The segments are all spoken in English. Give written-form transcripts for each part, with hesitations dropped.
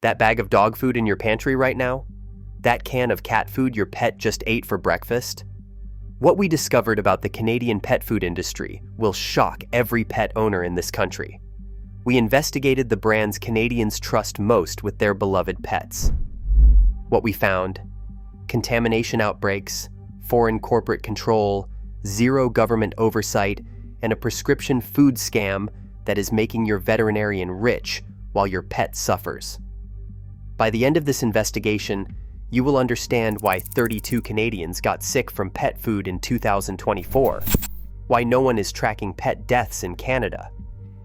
That bag of dog food in your pantry right now? That can of cat food your pet just ate for breakfast? What we discovered about the Canadian pet food industry will shock every pet owner in this country. We investigated the brands Canadians trust most with their beloved pets. What we found: contamination outbreaks, foreign corporate control, zero government oversight, and a prescription food scam that is making your veterinarian rich while your pet suffers. By the end of this investigation, you will understand why 32 Canadians got sick from pet food in 2024, why no one is tracking pet deaths in Canada,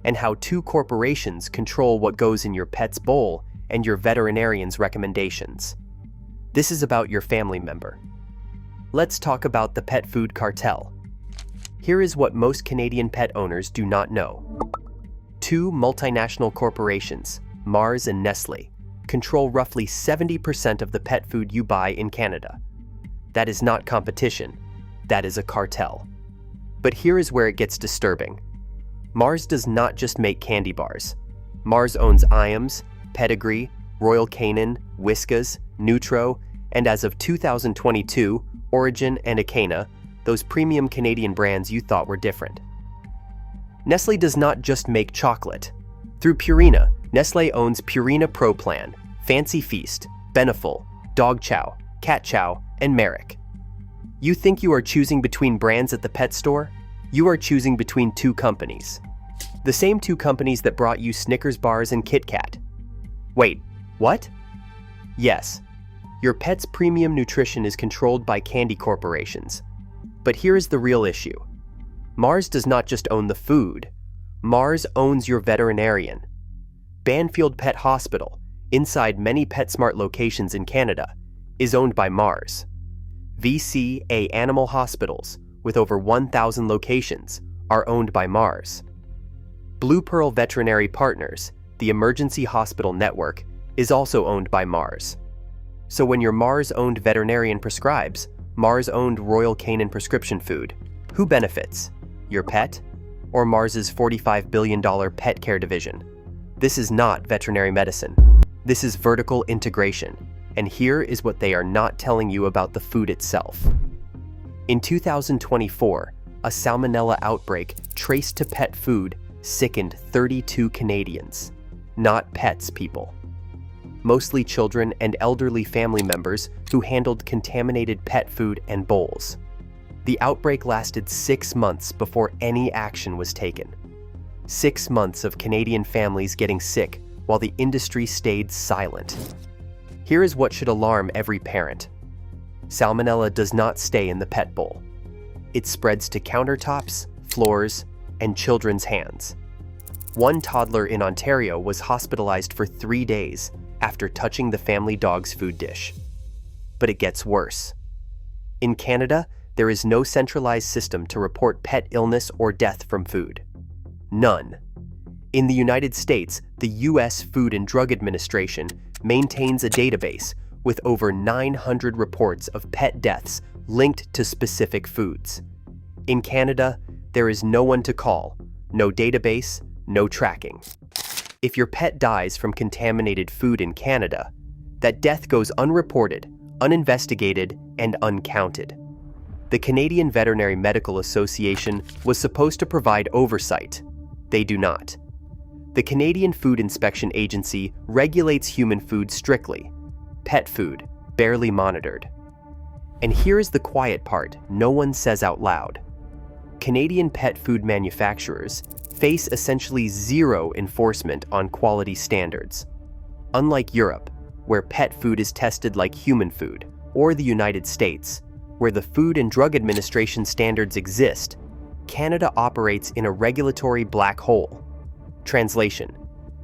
and how 2 corporations control what goes in your pet's bowl and your veterinarian's recommendations. This is about your family member. Let's talk about the pet food cartel. Here is what most Canadian pet owners do not know. 2 multinational corporations, Mars and Nestlé, control roughly 70% of the pet food you buy in Canada. That is not competition, that is a cartel. But here is where it gets disturbing. Mars does not just make candy bars. Mars owns IAMS, Pedigree, Royal Canin, Whiskas, Nutro, and as of 2022, Orijen and Canin, those premium Canadian brands you thought were different. Nestlé does not just make chocolate. Through Purina, Nestlé owns Purina Pro Plan, Fancy Feast, Beneful, Dog Chow, Cat Chow, and Merrick. You think you are choosing between brands at the pet store? You are choosing between 2 companies. The same 2 companies that brought you Snickers bars and Kit Kat. Wait, what? Yes, your pet's premium nutrition is controlled by candy corporations. But here is the real issue. Mars does not just own the food. Mars owns your veterinarian. Banfield Pet Hospital, inside many PetSmart locations in Canada, is owned by Mars. VCA Animal Hospitals, with over 1,000 locations, are owned by Mars. Blue Pearl Veterinary Partners, the emergency hospital network, is also owned by Mars. So when your Mars-owned veterinarian prescribes Mars-owned Royal Canin prescription food, who benefits? Your pet? Or Mars's $45 billion pet care division? This is not veterinary medicine. This is vertical integration. And here is what they are not telling you about the food itself. In 2024, a salmonella outbreak traced to pet food sickened 32 Canadians. Not pets, people. Mostly children and elderly family members who handled contaminated pet food and bowls. The outbreak lasted 6 months before any action was taken. 6 months of Canadian families getting sick while the industry stayed silent. Here is what should alarm every parent. Salmonella does not stay in the pet bowl. It spreads to countertops, floors, and children's hands. One toddler in Ontario was hospitalized for 3 days after touching the family dog's food dish. But it gets worse. In Canada, there is no centralized system to report pet illness or death from food. None. In the United States, the U.S. Food and Drug Administration maintains a database with over 900 reports of pet deaths linked to specific foods. In Canada, there is no one to call, no database, no tracking. If your pet dies from contaminated food in Canada, that death goes unreported, uninvestigated, and uncounted. The Canadian Veterinary Medical Association was supposed to provide oversight. They do not. The Canadian Food Inspection Agency regulates human food strictly. Pet food, barely monitored. And here is the quiet part no one says out loud. Canadian pet food manufacturers face essentially zero enforcement on quality standards. Unlike Europe, where pet food is tested like human food, or the United States, where the Food and Drug Administration standards exist, Canada operates in a regulatory black hole. Translation: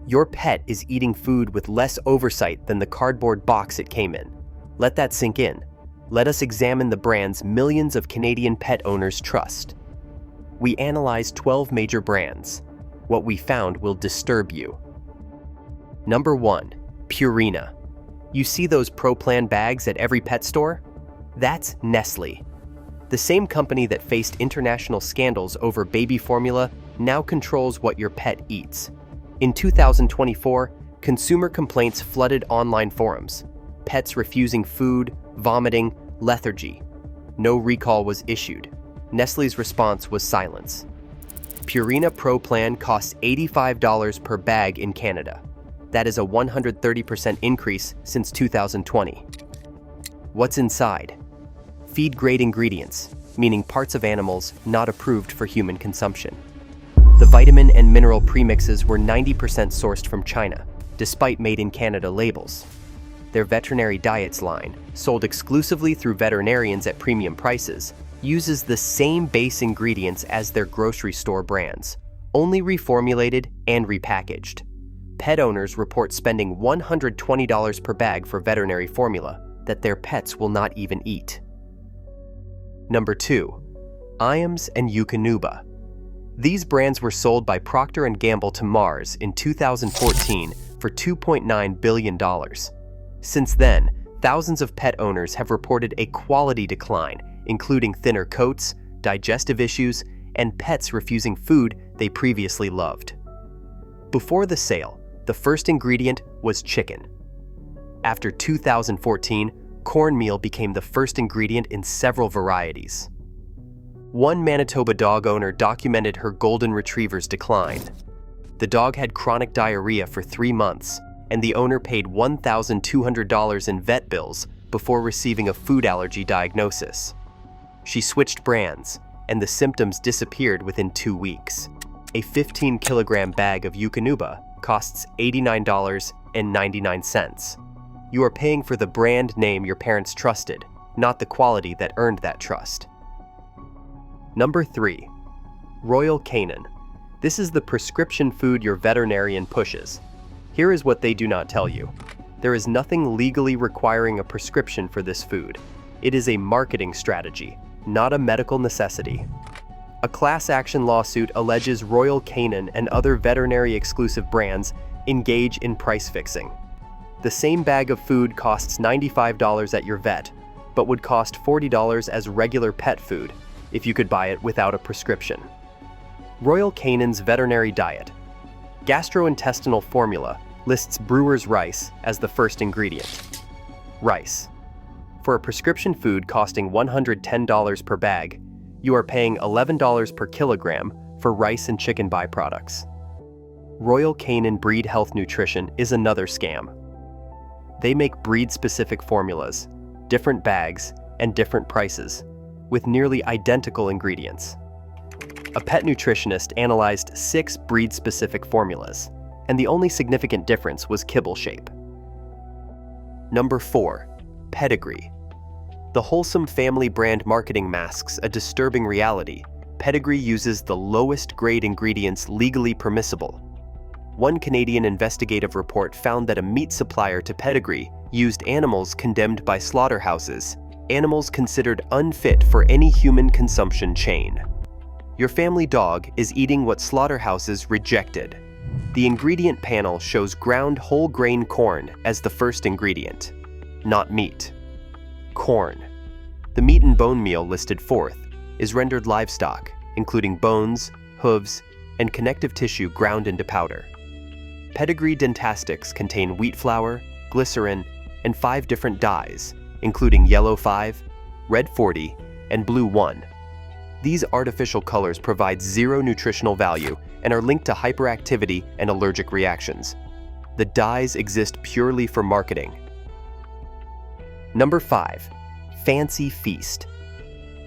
your pet is eating food with less oversight than the cardboard box it came in. Let that sink in. Let us examine the brands millions of Canadian pet owners trust. We analyzed 12 major brands. What we found will disturb you. Number 1. Purina. You see those Pro Plan bags at every pet store? That's Nestlé. The same company that faced international scandals over baby formula now controls what your pet eats. In 2024, Consumer complaints flooded online forums. Pets refusing food, vomiting, lethargy. No recall was issued. Nestlé's response was silence. Purina Pro Plan costs $85 per bag in Canada. That is a 130% increase since 2020. What's inside? Feed-grade ingredients, meaning parts of animals not approved for human consumption. The vitamin and mineral premixes were 90% sourced from China, despite made-in-Canada labels. Their veterinary diets line, sold exclusively through veterinarians at premium prices, uses the same base ingredients as their grocery store brands, only reformulated and repackaged. Pet owners report spending $120 per bag for veterinary formula that their pets will not even eat. Number 2. IAMS and Eukanuba. These brands were sold by Procter & Gamble to Mars in 2014 for $2.9 billion. Since then, thousands of pet owners have reported a quality decline, including thinner coats, digestive issues, and pets refusing food they previously loved. Before the sale, the first ingredient was chicken. After 2014, cornmeal became the first ingredient in several varieties. One Manitoba dog owner documented her golden retriever's decline. The dog had chronic diarrhea for 3 months, and the owner paid $1,200 in vet bills before receiving a food allergy diagnosis. She switched brands, and the symptoms disappeared within 2 weeks. A 15-kilogram bag of Eukanuba costs $89.99. You are paying for the brand name your parents trusted, not the quality that earned that trust. Number 3. Royal Canin. This is the prescription food your veterinarian pushes. Here is what they do not tell you. There is nothing legally requiring a prescription for this food. It is a marketing strategy, not a medical necessity. A class action lawsuit alleges Royal Canin and other veterinary-exclusive brands engage in price fixing. The same bag of food costs $95 at your vet, but would cost $40 as regular pet food if you could buy it without a prescription. Royal Canin's veterinary diet. Gastrointestinal formula lists brewer's rice as the first ingredient. Rice. For a prescription food costing $110 per bag, you are paying $11 per kilogram for rice and chicken byproducts. Royal Canin Breed Health Nutrition is another scam. They make breed-specific formulas, different bags, and different prices, with nearly identical ingredients. A pet nutritionist analyzed 6 breed-specific formulas, and the only significant difference was kibble shape. Number 4. Pedigree. The wholesome family brand marketing masks a disturbing reality. Pedigree uses the lowest grade ingredients legally permissible. One Canadian investigative report found that a meat supplier to Pedigree used animals condemned by slaughterhouses, animals considered unfit for any human consumption chain. Your family dog is eating what slaughterhouses rejected. The ingredient panel shows ground whole grain corn as the first ingredient, not meat. Corn. The meat and bone meal listed fourth is rendered livestock, including bones, hooves, and connective tissue ground into powder. Pedigree Dentastics contain wheat flour, glycerin, and 5 different dyes, including yellow 5, red 40, and blue 1. These artificial colors provide 0 nutritional value and are linked to hyperactivity and allergic reactions. The dyes exist purely for marketing. Number 5. Fancy Feast.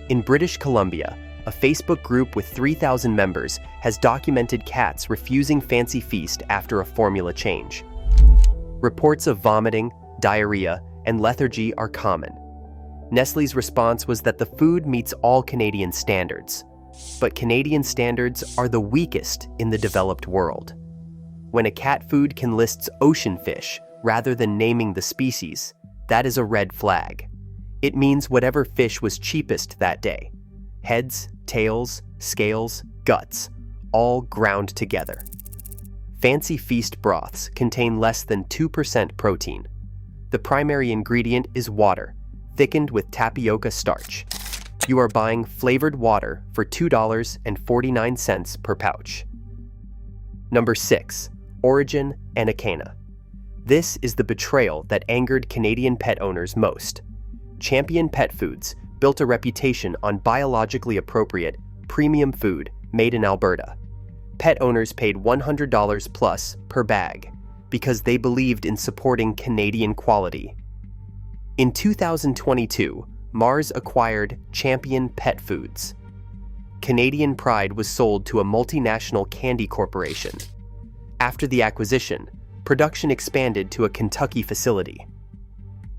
In British Columbia, a Facebook group with 3,000 members has documented cats refusing Fancy Feast after a formula change. Reports of vomiting, diarrhea, and lethargy are common. Nestlé's response was that the food meets all Canadian standards, but Canadian standards are the weakest in the developed world. When a cat food can list ocean fish rather than naming the species, that is a red flag. It means whatever fish was cheapest that day. Heads, tails, scales, guts, all ground together. Fancy Feast broths contain less than 2% protein. The primary ingredient is water, thickened with tapioca starch. You are buying flavored water for $2.49 per pouch. Number 6. Orijen and Canin. This is the betrayal that angered Canadian pet owners most. Champion Pet Foods built a reputation on biologically appropriate, premium food made in Alberta. Pet owners paid $100 plus per bag because they believed in supporting Canadian quality. In 2022, Mars acquired Champion Pet Foods. Canadian Pride was sold to a multinational candy corporation. After the acquisition, production expanded to a Kentucky facility.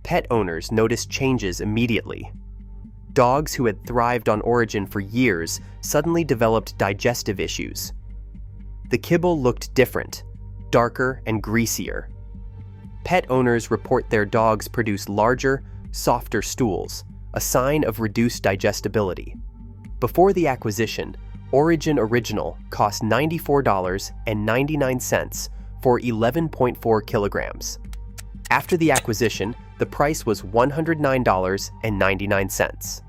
Pet owners noticed changes immediately. Dogs who had thrived on Orijen for years suddenly developed digestive issues. The kibble looked different, darker and greasier. Pet owners report their dogs produce larger, softer stools, a sign of reduced digestibility. Before the acquisition, Orijen Original cost $94.99 for 11.4 kilograms. After the acquisition, the price was $109.99.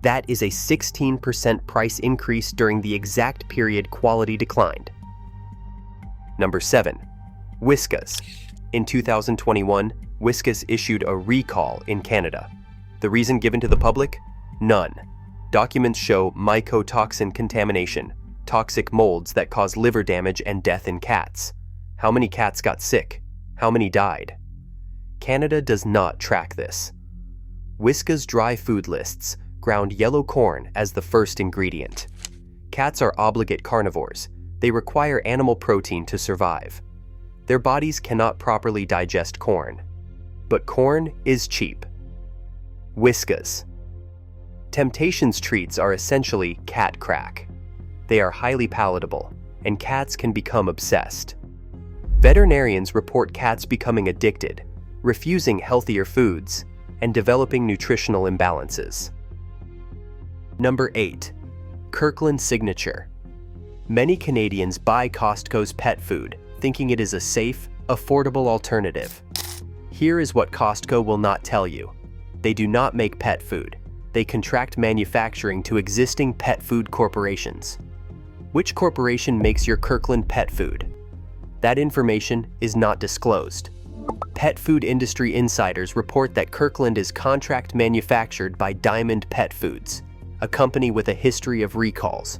That is a 16% price increase during the exact period quality declined. Number 7. Whiskas. In 2021, Whiskas issued a recall in Canada. The reason given to the public? None. Documents show mycotoxin contamination, toxic molds that cause liver damage and death in cats. How many cats got sick? How many died? Canada does not track this. Whiskas dry food lists ground yellow corn as the first ingredient. Cats are obligate carnivores. They require animal protein to survive. Their bodies cannot properly digest corn. But corn is cheap. Whiskas. Temptations treats are essentially cat crack. They are highly palatable, and cats can become obsessed. Veterinarians report cats becoming addicted, refusing healthier foods, and developing nutritional imbalances. Number 8. Kirkland Signature. Many Canadians buy Costco's pet food, thinking it is a safe, affordable alternative. Here is what Costco will not tell you. They do not make pet food. They contract manufacturing to existing pet food corporations. Which corporation makes your Kirkland pet food? That information is not disclosed. Pet food industry insiders report that Kirkland is contract manufactured by Diamond Pet Foods, a company with a history of recalls.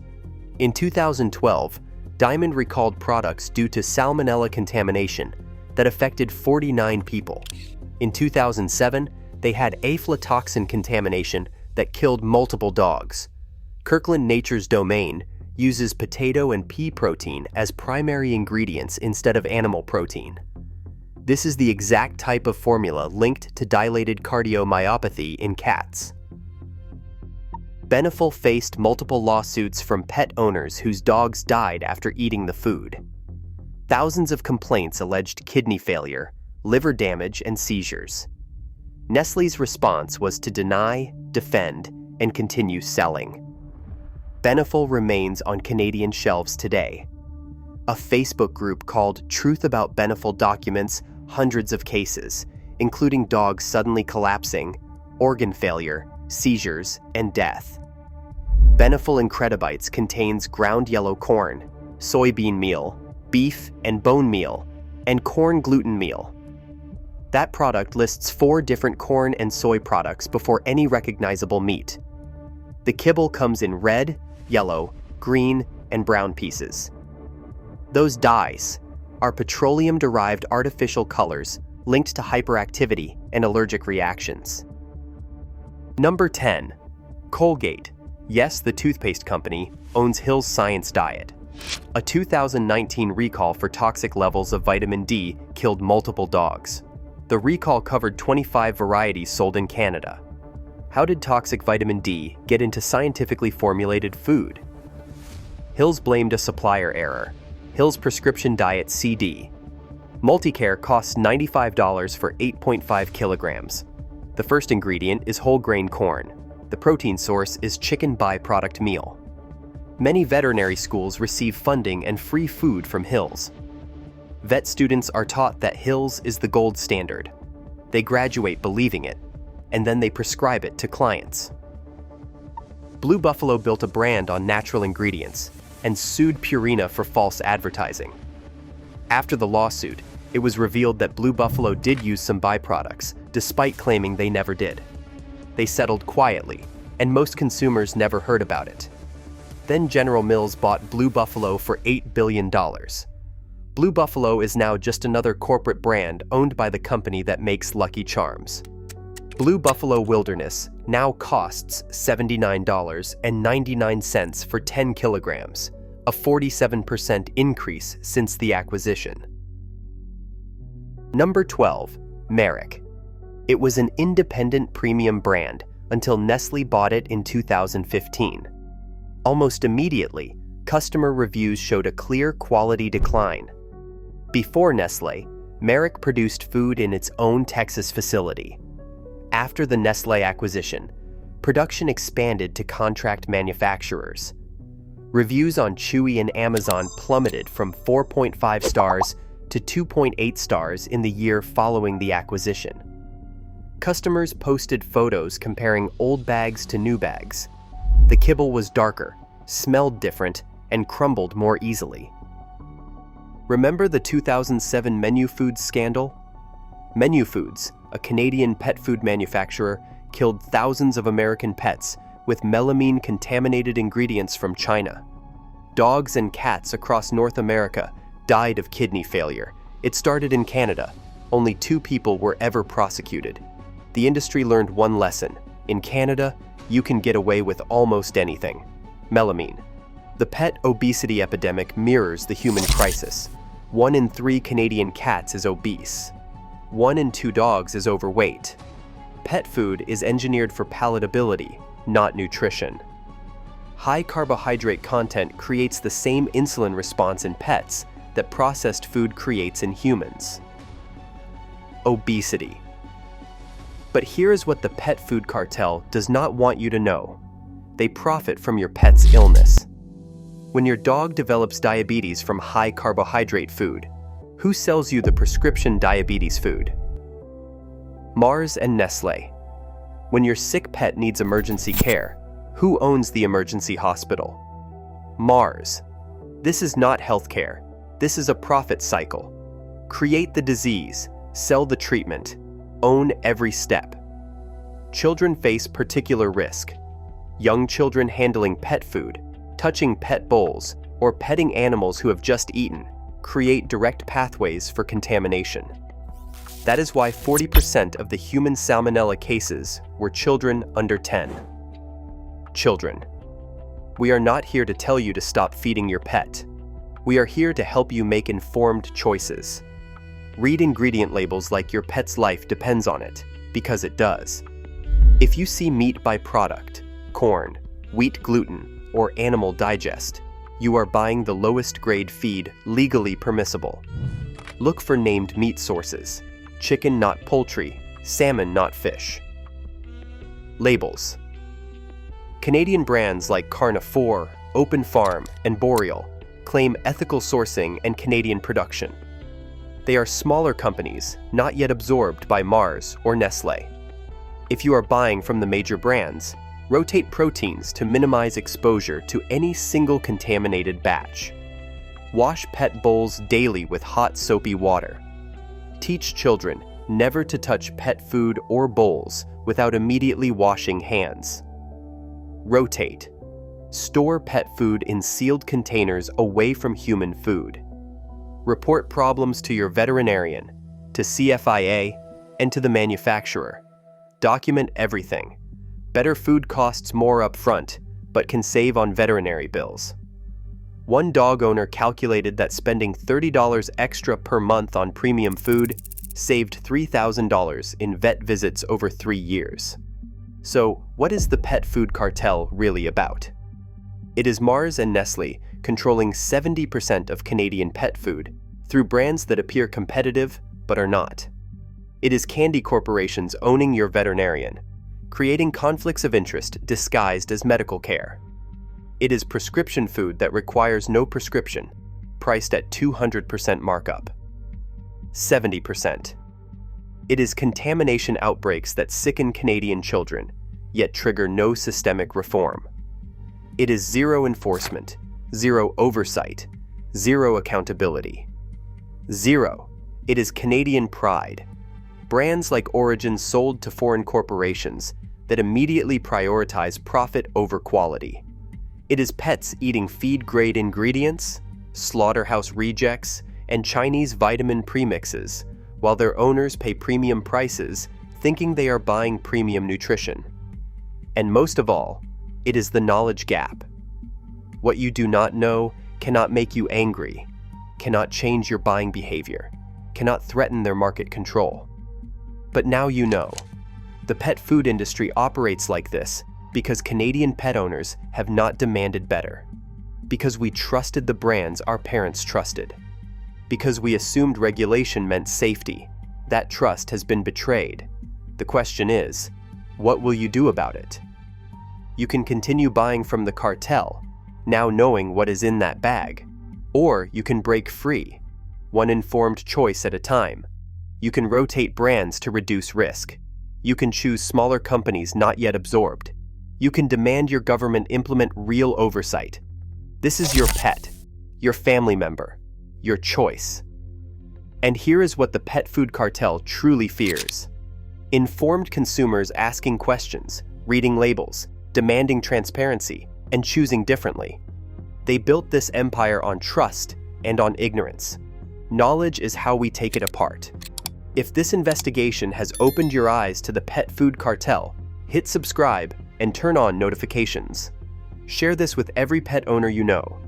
In 2012, Diamond recalled products due to salmonella contamination that affected 49 people. In 2007, they had aflatoxin contamination that killed multiple dogs. Kirkland Nature's Domain uses potato and pea protein as primary ingredients instead of animal protein. This is the exact type of formula linked to dilated cardiomyopathy in cats. Beneful faced multiple lawsuits from pet owners whose dogs died after eating the food. Thousands of complaints alleged kidney failure, liver damage, and seizures. Nestlé's response was to deny, defend, and continue selling. Beneful remains on Canadian shelves today. A Facebook group called Truth About Beneful documents hundreds of cases, including dogs suddenly collapsing, organ failure, seizures, and death. Beneful Incredibites contains ground yellow corn, soybean meal, beef and bone meal, and corn gluten meal. That product lists 4 different corn and soy products before any recognizable meat. The kibble comes in red, yellow, green, and brown pieces. Those dyes are petroleum-derived artificial colors linked to hyperactivity and allergic reactions. Number 10. Colgate. Yes, the toothpaste company owns Hill's Science Diet. A 2019 recall for toxic levels of vitamin D killed multiple dogs. The recall covered 25 varieties sold in Canada. How did toxic vitamin D get into scientifically formulated food? Hill's blamed a supplier error. Hill's Prescription Diet CD. Multicare costs $95 for 8.5 kilograms. The first ingredient is whole grain corn. The protein source is chicken byproduct meal. Many veterinary schools receive funding and free food from Hill's. Vet students are taught that Hill's is the gold standard. They graduate believing it, and then they prescribe it to clients. Blue Buffalo built a brand on natural ingredients and sued Purina for false advertising. After the lawsuit, it was revealed that Blue Buffalo did use some byproducts, despite claiming they never did. They settled quietly, and most consumers never heard about it. Then General Mills bought Blue Buffalo for $8 billion. Blue Buffalo is now just another corporate brand owned by the company that makes Lucky Charms. Blue Buffalo Wilderness now costs $79.99 for 10 kilograms, a 47% increase since the acquisition. Number 12. Merrick. It was an independent premium brand until Nestlé bought it in 2015. Almost immediately, customer reviews showed a clear quality decline. Before Nestlé, Merrick produced food in its own Texas facility. After the Nestlé acquisition, production expanded to contract manufacturers. Reviews on Chewy and Amazon plummeted from 4.5 stars to 2.8 stars in the year following the acquisition. Customers posted photos comparing old bags to new bags. The kibble was darker, smelled different, and crumbled more easily. Remember the 2007 Menu Foods scandal? Menu Foods, a Canadian pet food manufacturer, killed thousands of American pets with melamine-contaminated ingredients from China. Dogs and cats across North America died of kidney failure. It started in Canada. Only 2 people were ever prosecuted. The industry learned one lesson. In Canada, you can get away with almost anything. Melamine. The pet obesity epidemic mirrors the human crisis. 1 in 3 Canadian cats is obese. 1 in 2 dogs is overweight. Pet food is engineered for palatability, not nutrition. High carbohydrate content creates the same insulin response in pets that processed food creates in humans. Obesity. But here's what the pet food cartel does not want you to know. They profit from your pet's illness. When your dog develops diabetes from high carbohydrate food, who sells you the prescription diabetes food? Mars and Nestlé. When your sick pet needs emergency care, who owns the emergency hospital? Mars. This is not healthcare. This is a profit cycle. Create the disease, sell the treatment, own every step. Children face particular risk. Young children handling pet food, touching pet bowls, or petting animals who have just eaten create direct pathways for contamination. That is why 40% of the human salmonella cases were children under 10. Children. We are not here to tell you to stop feeding your pet. We are here to help you make informed choices. Read ingredient labels like your pet's life depends on it, because it does. If you see meat by product, corn, wheat gluten, or animal digest, you are buying the lowest grade feed legally permissible. Look for named meat sources: chicken not poultry, salmon not fish. Labels. Canadian brands like Carnivore, Open Farm, and Boreal claim ethical sourcing and Canadian production. They are smaller companies, not yet absorbed by Mars or Nestlé. If you are buying from the major brands, rotate proteins to minimize exposure to any single contaminated batch. Wash pet bowls daily with hot soapy water. Teach children never to touch pet food or bowls without immediately washing hands. Rotate. Store pet food in sealed containers away from human food. Report problems to your veterinarian, to CFIA, and to the manufacturer. Document everything. Better food costs more upfront, but can save on veterinary bills. One dog owner calculated that spending $30 extra per month on premium food saved $3,000 in vet visits over 3 years. So, what is the pet food cartel really about? It is Mars and Nestlé controlling 70% of Canadian pet food through brands that appear competitive but are not. It is candy corporations owning your veterinarian, creating conflicts of interest disguised as medical care. It is prescription food that requires no prescription, priced at 200% markup. 70%. It is contamination outbreaks that sicken Canadian children, yet trigger no systemic reform. It is zero enforcement, zero oversight, zero accountability. Zero. It is Canadian pride. Brands like Orijen sold to foreign corporations that immediately prioritize profit over quality. It is pets eating feed-grade ingredients, slaughterhouse rejects, and Chinese vitamin premixes, while their owners pay premium prices, thinking they are buying premium nutrition. And most of all, it is the knowledge gap. What you do not know cannot make you angry, cannot change your buying behavior, cannot threaten their market control. But now you know. The pet food industry operates like this because Canadian pet owners have not demanded better. Because we trusted the brands our parents trusted. Because we assumed regulation meant safety. That trust has been betrayed. The question is, what will you do about it? You can continue buying from the cartel, now knowing what is in that bag. Or you can break free, one informed choice at a time. You can rotate brands to reduce risk. You can choose smaller companies not yet absorbed. You can demand your government implement real oversight. This is your pet, your family member, your choice. And here is what the pet food cartel truly fears. Informed consumers asking questions, reading labels, demanding transparency, and choosing differently. They built this empire on trust and on ignorance. Knowledge is how we take it apart. If this investigation has opened your eyes to the pet food cartel, hit subscribe and turn on notifications. Share this with every pet owner you know.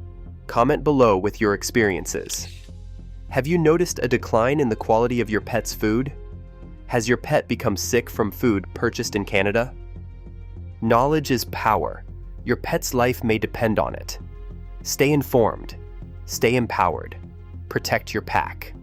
Comment below with your experiences. Have you noticed a decline in the quality of your pet's food? Has your pet become sick from food purchased in Canada? Knowledge is power. Your pet's life may depend on it. Stay informed. Stay empowered. Protect your pack.